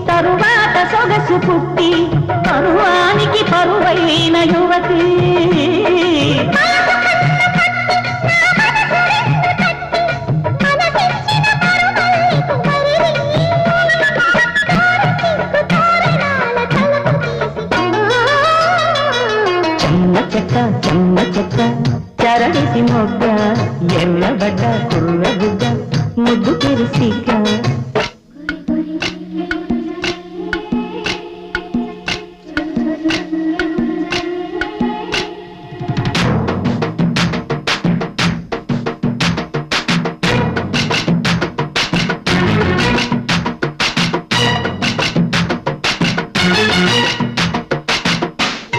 తరువాత సొగసు పుట్టి పరువానికి పరువైన యువతి చెన్న చెక్క చరడిసి మొగ్గ ఎల్లబడ్డ కుర్ర బుగ్గ ముద్దు తెరిసిక